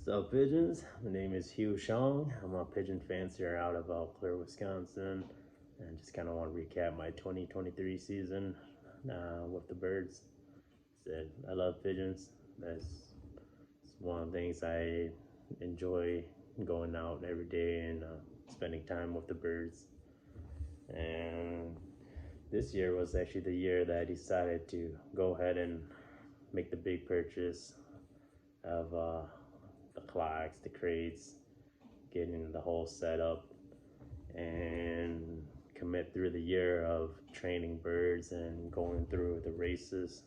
What's up, pigeons? My name is Hugh Shong. I'm a pigeon fancier out of Eau Claire, Wisconsin, and just kind of want to recap my 2023 season with the birds. I love pigeons. That's one of the things I enjoy, going out every day and spending time with the birds. And this year was actually the year that I decided to go ahead and make the big purchase of the clocks, the crates, getting the whole setup, and commit through the year of training birds and going through the races.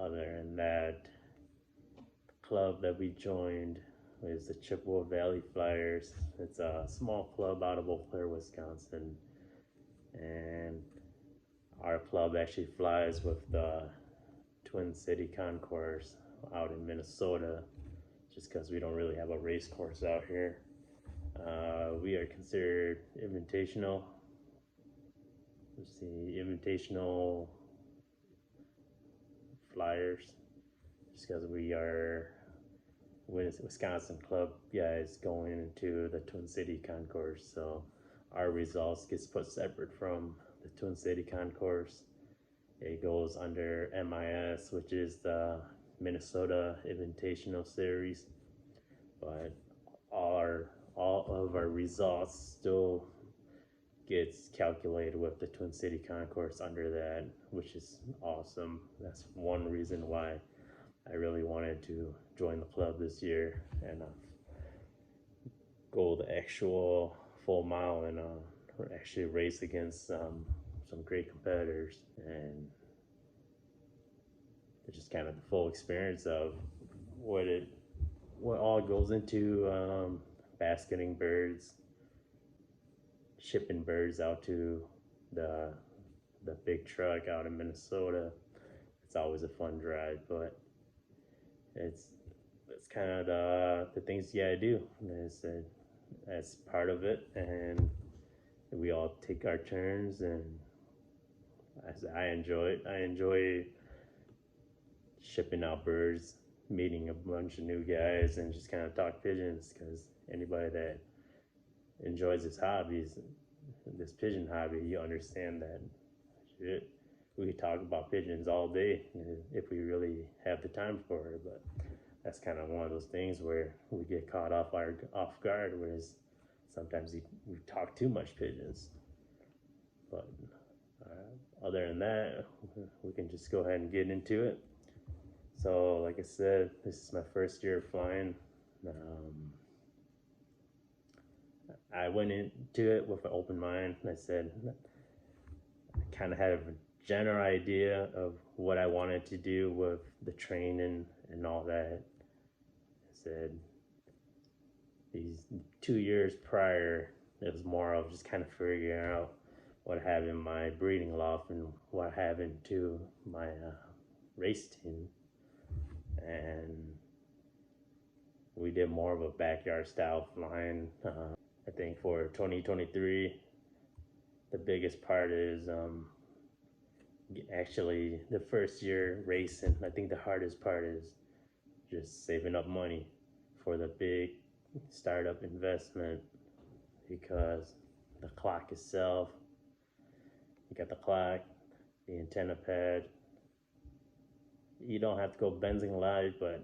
Other than that, the club that we joined is the Chippewa Valley Flyers. It's a small club out of Eau Claire, Wisconsin, and our club actually flies with the Twin City Concourse out in Minnesota, just because we don't really have a race course out here. We are considered invitational. Let's see, invitational flyers, just because we are Wisconsin club guys going into the Twin City Concourse. So our results gets put separate from the Twin City Concourse. It goes under MIS, which is the Minnesota Invitational Series, but all of our results still gets calculated with the Twin City Concourse under that, which is awesome. That's one reason why I really wanted to join the club this year and go the actual full mile and actually race against some great competitors, and it's just kind of the full experience of what all goes into basketing birds, shipping birds out to the big truck out in Minnesota. It's always a fun drive, but it's kind of the things you gotta do. That's part of it, and we all take our turns, and I enjoy it. I enjoy shipping out birds, meeting a bunch of new guys, and just kind of talk pigeons, because anybody that enjoys this pigeon hobby, you understand that shit, we could talk about pigeons all day if we really have the time for it. But that's kind of one of those things where we get caught off guard, whereas sometimes we talk too much pigeons. But other than that, we can just go ahead and get into it. So like I said, this is my first year of flying. I went into it with an open mind. I said, I kind of had a general idea of what I wanted to do with the training and all that. I said, these 2 years prior, it was more of just kind of figuring out what I have in my breeding loft and what I have into my race team. And we did more of a backyard style flying. I think for 2023, the biggest part is actually the first year racing. I think the hardest part is just saving up money for the big startup investment, because the clock itself, you got the clock, the antenna pad. You don't have to go benzing live, but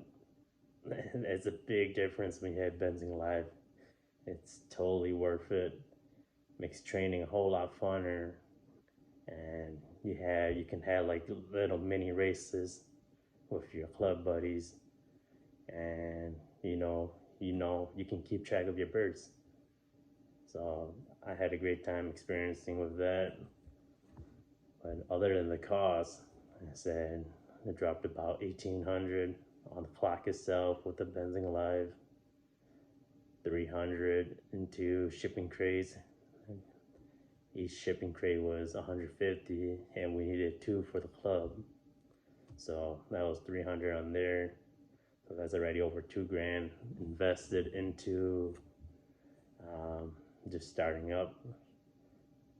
it's a big difference when you have benzing live. It's totally worth it. Makes training a whole lot funner, and you can have like little mini races with your club buddies, and you can keep track of your birds. So I had a great time experiencing with that. But other than the cost, I said it dropped about $1,800 on the clock itself with the benzing live, $300 into shipping crates. Each shipping crate was $150, and we needed 2 for the club, so that was $300 on there. So that's already over $2,000 invested into just starting up.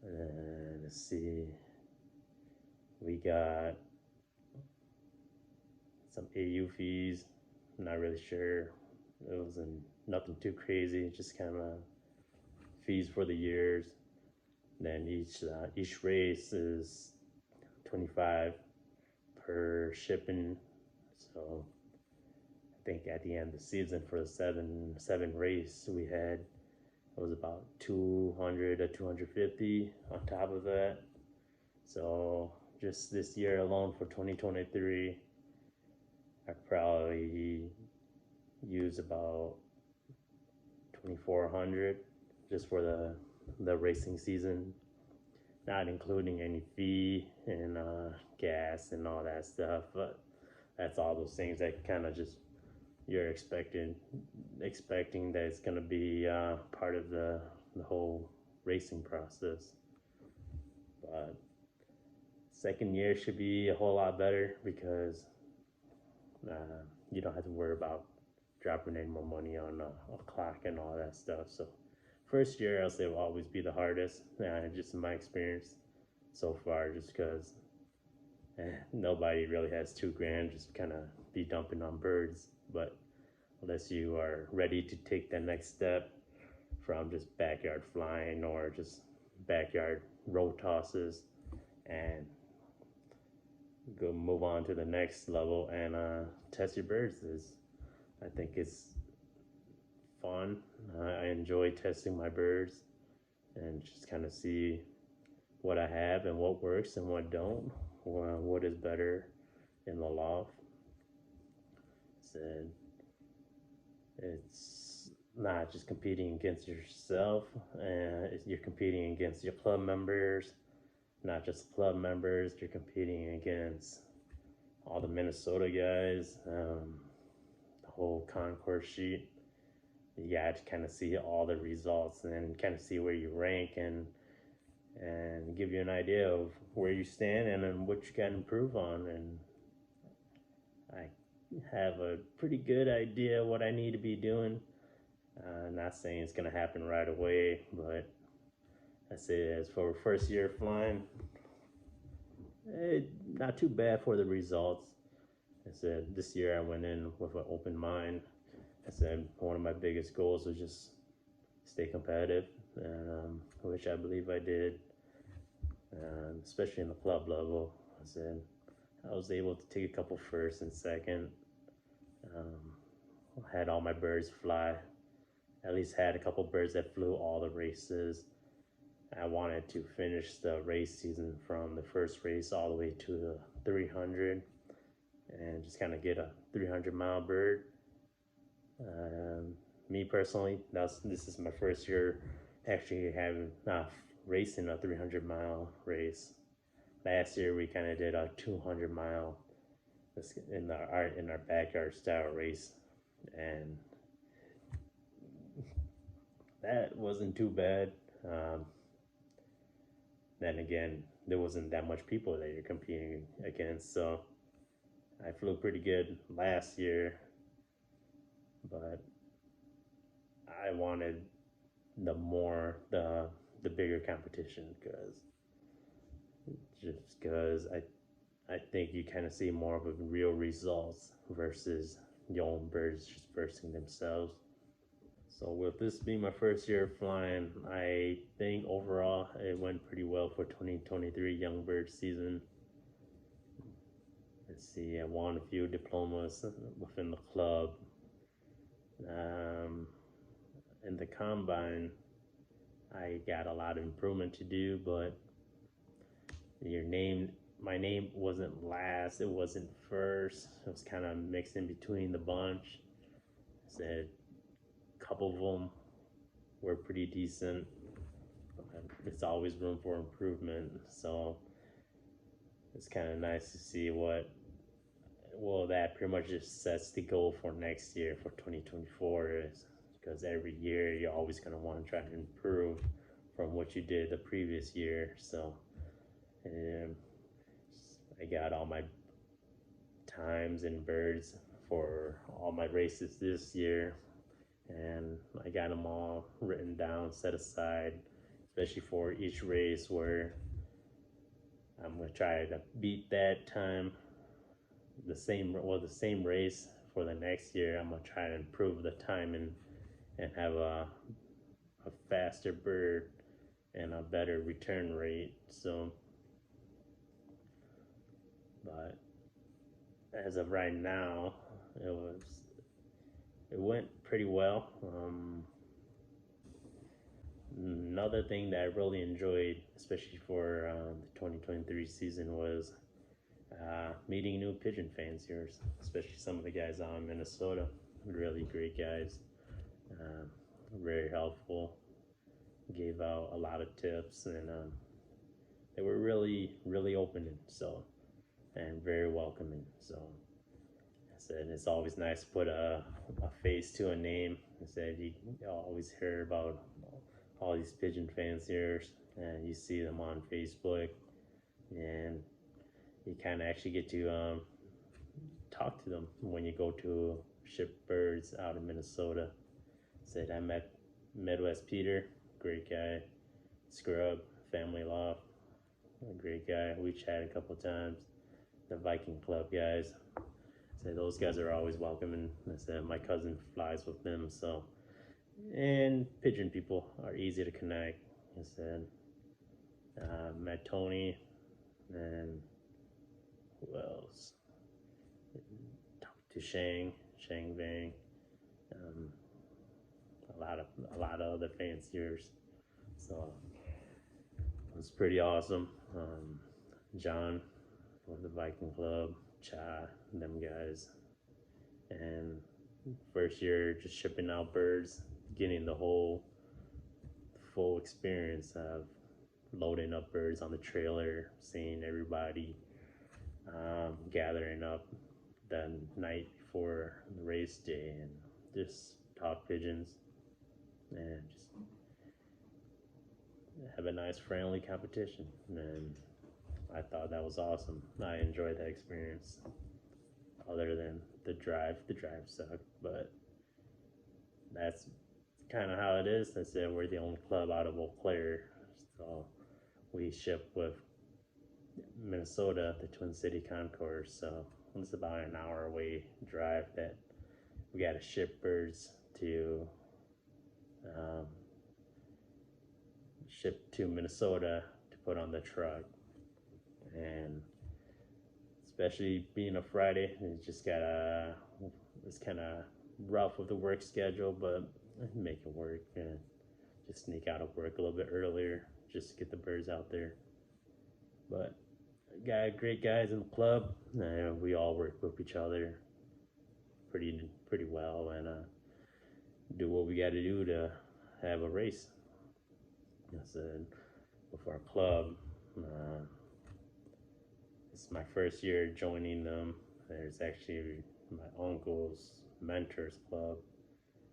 And let's see, we got some AU fees, not really sure. It wasn't nothing too crazy, just kind of fees for the years. Then each race is 25 per shipping. So I think at the end of the season for the seven race we had, it was about 200 to 250 on top of that. So just this year alone for 2023, I probably use about 2,400 just for the racing season, not including any fee and gas and all that stuff. But that's all those things that kind of just you're expecting that it's gonna be part of the whole racing process. But second year should be a whole lot better because you don't have to worry about dropping any more money on a clock and all that stuff. So first year I'll say will always be the hardest, just in my experience so far, just because nobody really has $2,000 just kind of be dumping on birds. But unless you are ready to take the next step from just backyard flying or just backyard roll tosses and go move on to the next level and test your birds, I think it's fun. I enjoy testing my birds and just kind of see what I have and what works and what don't, what is better in the loft. So it's not just competing against yourself, you're competing against your club members. Not just club members, you're competing against all the Minnesota guys, the whole concourse sheet. You got to kind of see all the results and then kind of see where you rank and give you an idea of where you stand and then what you can improve on. And I have a pretty good idea what I need to be doing. Not saying it's going to happen right away, but I say as for first year flying, not too bad for the results. I said this year I went in with an open mind. I said one of my biggest goals was just stay competitive, and which I believe I did, especially in the club level. I said I was able to take a couple first and second. Had all my birds fly. At least had a couple birds that flew all the races. I wanted to finish the race season from the first race all the way to the 300 and just kind of get a 300-mile bird. Me personally, this is my first year actually having racing a 300-mile race. Last year we kind of did a 200-mile in our backyard style race, and that wasn't too bad. Then again, there wasn't that much people that you're competing against, so I flew pretty good last year, but I wanted the bigger competition because I think you kind of see more of a real results versus your own birds just bursting themselves. So with this being my first year flying, I think overall it went pretty well for 2023 young bird season. Let's see, I won a few diplomas within the club. In the combine, I got a lot of improvement to do, but my name wasn't last, it wasn't first. It was kind of mixed in between the bunch. I said a couple of them were pretty decent. There's always room for improvement, so it's kind of nice to see that pretty much just sets the goal for next year for 2024 is because every year you're always going to want to try to improve from what you did the previous year. So I got all my times and birds for all my races this year, and I got them all written down, set aside, especially for each race where I'm going to try to beat that time, the same race for the next year, I'm gonna try to improve the time and have a faster bird and a better return rate. So, but as of right now, it went pretty well. Another thing that I really enjoyed, especially for the 2023 season, was meeting new pigeon fanciers, especially some of the guys out in Minnesota. Really great guys, very helpful, gave out a lot of tips, and they were really open, and very welcoming. So I said it's always nice to put a face to a name. I said you always hear about all these pigeon fanciers, and you see them on Facebook, and you kind of actually get to talk to them when you go to ship birds out in Minnesota. Said I met Midwest Peter, great guy. Scrub, Family Loft, a great guy. We chatted a couple times. The Viking Club guys. Said those guys are always welcome, and I said my cousin flies with them, so. And pigeon people are easy to connect. I said met Tony, and who else? Talked to Shang Vang, a lot of other fanciers. So it was pretty awesome. John from the Viking Club, Cha, them guys, and first year just shipping out birds, getting the whole full experience of loading up birds on the trailer, seeing everybody gathering up the night before the race day, and just talk pigeons and just have a nice friendly competition. And I thought that was awesome. I enjoyed that experience. Other than the drive sucked, but that's kind of how it is. I said we're the only club out of Eau Claire, so we ship with Minnesota, the Twin City Concourse. So it's about an hour away drive that we got to ship birds to ship to Minnesota to put on the truck. And especially being a Friday, it's kind of rough with the work schedule, but make it work and just sneak out of work a little bit earlier just to get the birds out there. But got great guys in the club, and we all work with each other pretty well, and do what we got to do to have a race. I said with our club, it's my first year joining them. There's actually my uncle's mentors club,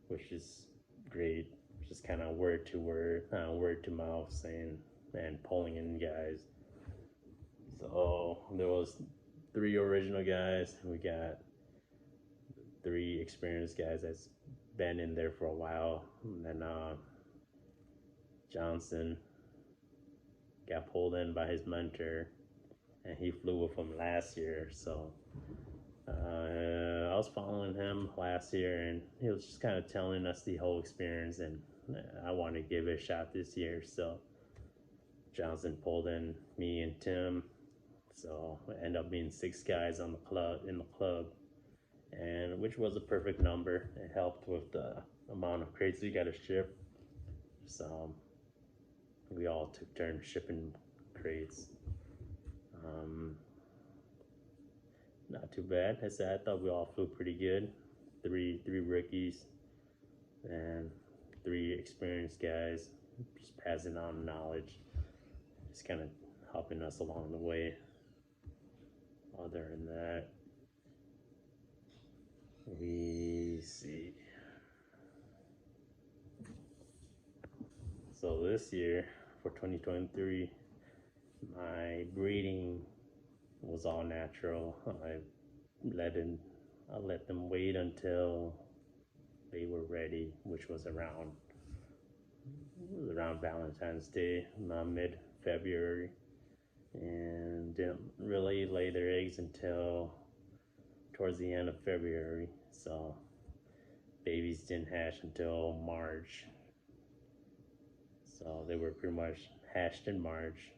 which is great. Just kind of word to mouth, saying and pulling in guys. So there was 3 original guys. We got 3 experienced guys that's been in there for a while. And then Johnson got pulled in by his mentor, and he flew with him last year. So I was following him last year, and he was just kind of telling us the whole experience, and I wanted to give it a shot this year. So Johnson pulled in me and Tim, so it ended up being 6 guys in the club, and which was a perfect number. It helped with the amount of crates we got to ship. So we all took turns shipping crates. Not too bad. I said I thought we all flew pretty good. Three rookies and 3 experienced guys, just passing on knowledge, just kind of helping us along the way. Other than that, we see. So this year for 2023, my breeding was all natural. I let them wait until they were ready, which was around Valentine's Day, mid-February, and didn't really lay their eggs until towards the end of February, so babies didn't hatch until March. So they were pretty much hatched in March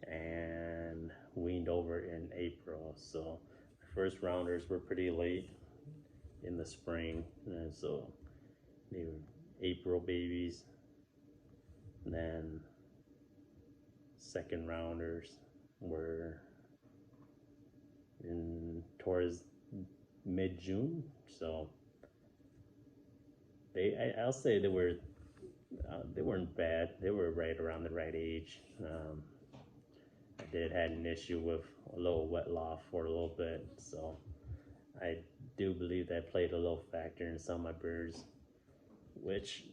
and weaned over in April. So the first rounders were pretty late in the spring, and so they were April babies. And then second rounders were towards mid-June. So I'll say they weren't bad. They were right around the right age. I did had an issue with a little wet loft for a little bit, so I do believe that played a little factor in some of my birds, which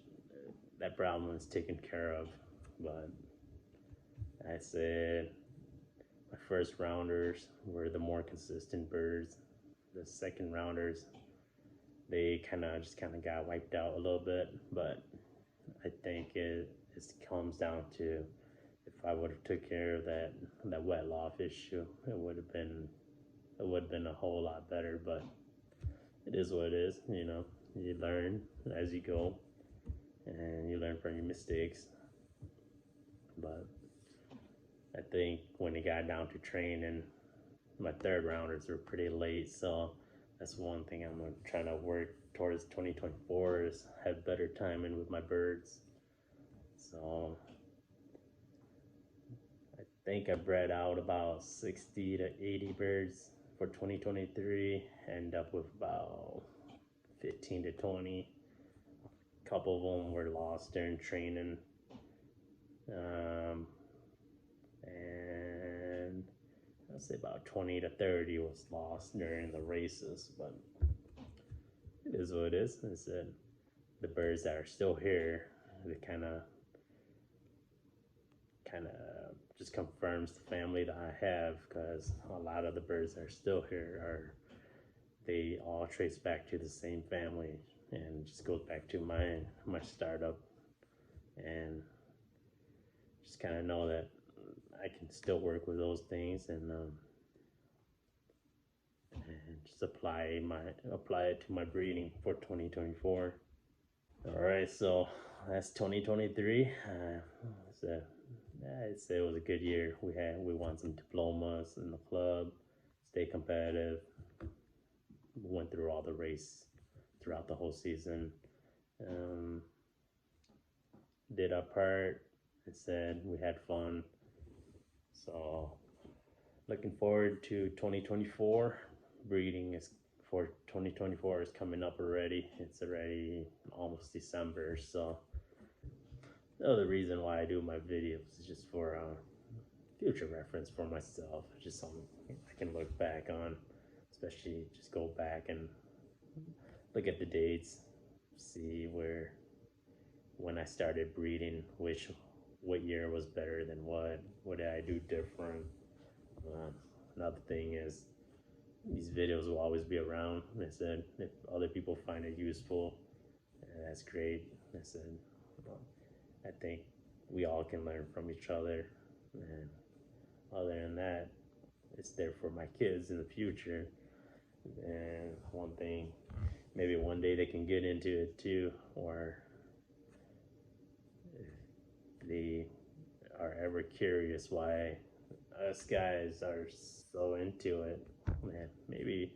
that problem is taken care of. But I said my first rounders were the more consistent birds. The second rounders, they kind of got wiped out a little bit, but I think it comes down to if I would have took care of that wet loft issue, it would have been a whole lot better. But it is what it is, you know. You learn as you go, and you learn from your mistakes. But I think when it got down to training, my third rounders were pretty late, so that's one thing I'm gonna try to work towards 2024 is have better timing with my birds. So I think I bred out about 60 to 80 birds for 2023, end up with about 15 to 20. A couple of them were lost during training, and I'll say about 20 to 30 was lost during the races. But it is what it is. I said the birds that are still here, it kind of just confirms the family that I have, because a lot of the birds that are still here they all trace back to the same family, and just goes back to my startup, and just kind of know that I can still work with those things, and just apply it to my breeding for 2024. All right, so that's 2023. I'd say it was a good year. We won some diplomas in the club, stay competitive. We went through all the race throughout the whole season. Did our part. I said we had fun. So looking forward to 2024. Breeding is for 2024 is coming up already. It's already almost December, so the other reason why I do my videos is just for future reference for myself, just something I can look back on, especially just go back and look at the dates, see when I started breeding, what year was better than what did I do different. Another thing is these videos will always be around. I said if other people find it useful, that's great. I said I think we all can learn from each other, and other than that, it's there for my kids in the future. And one thing, maybe one day they can get into it too, or if they are ever curious why us guys are so into it, man, maybe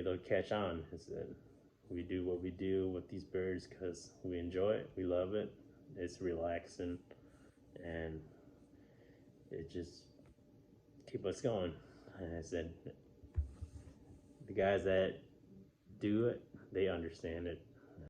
they'll catch on. Is that we do what we do with these birds because we enjoy it, we love it, it's relaxing, and it just keep us going. And I said the guys that do it, they understand it.